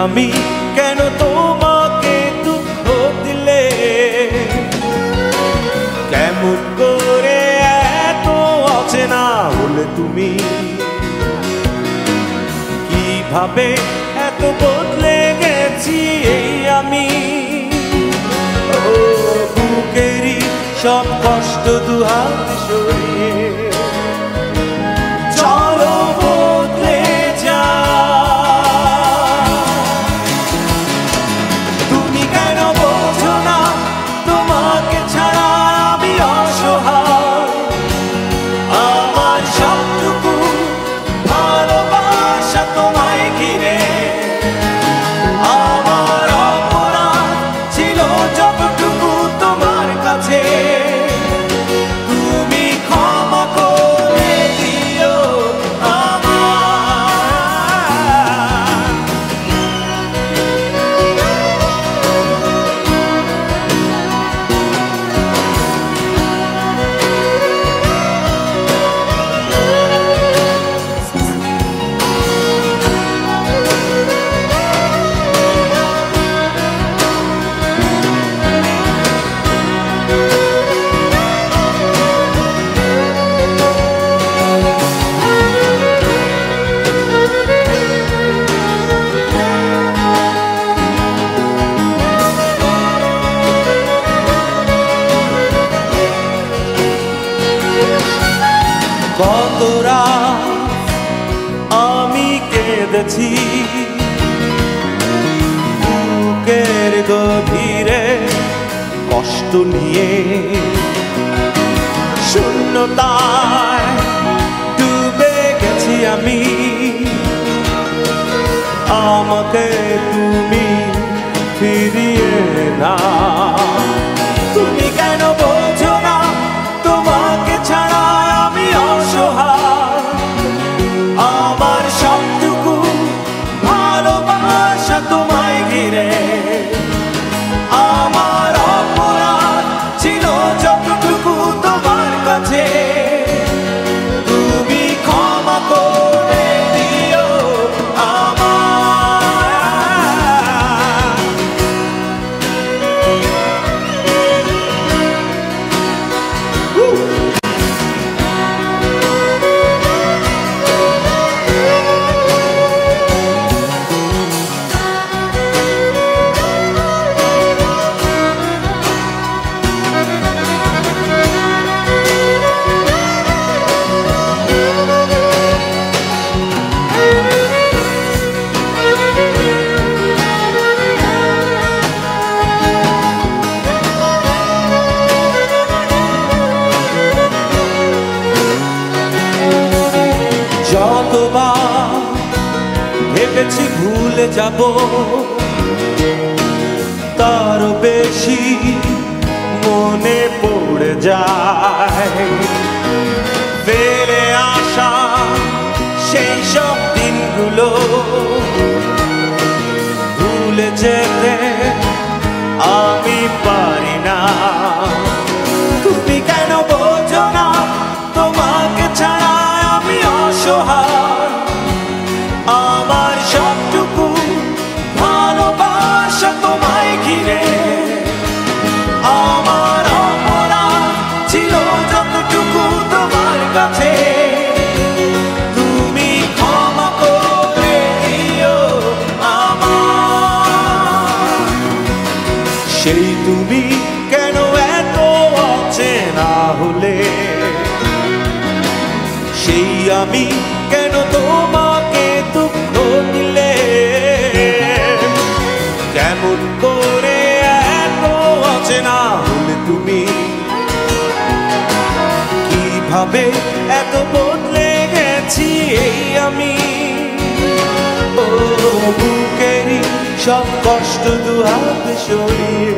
আমি কেন তোমাকে দুঃখ দিলে, কেমন করে এত অচেনা হলে তুমি, কিভাবে এত বদলে গেছি এই আমি। ও বুকেরই সব কষ্ট দুহাত সরিয়ে চলো বদলে যা। তুমি কেন বোঝো না তোমাকে ছাড়া আমি অসহায়, আমার সবটুকু ভালোবাসা তোমায় ঘিরে, আমার অপরাধ ছিল যতটুকু তোমার কাছে, তুমি ক্ষমা করে দিও আমায়। কত রাত আমি কেঁদেছি বুকের গভীরে কষ্ট নিয়ে, শূন্যতায় ডুবে গেছি আমি, আমাকে তুমি ফিরিয়ে না। তুমি কেন বোঝো না তোমাকে ছাড়া আমি অসহায়, আমার সবটুকু ভালোবাসা তোমায় ঘিরে, আমার অপরাধ ছিল যতটুকু তোমার কাছে, তুমি ক্ষমা করে দিও যতবার ভেবেছি ভুলে যাব, তারও বেশি মনে পড়ে যায় ফেলে আসা সেই সব দিনগুলো, ভুলে যেতে আমি পারি না। তুমি কেন বোঝো না তোমাকে ছাড়া আমি অসহায়, আমার সবটুকু ভালোবাসা তোমায় ঘিরে, আমার অপরাধ ছিল যতটুকু তোমার কাছে, তুমি ক্ষমা করে দিও আমায়। সেই তুমি কেন এত অচেনা হলে, সেই আমি কেন তোমাকে দুঃখ দিলে, কেমন করে এত অচেনা হলে তুমি, কিভাবে এত বদলে গেছি এই আমি। ও বুকেরই সব কষ্ট দুহাত সরিয়ে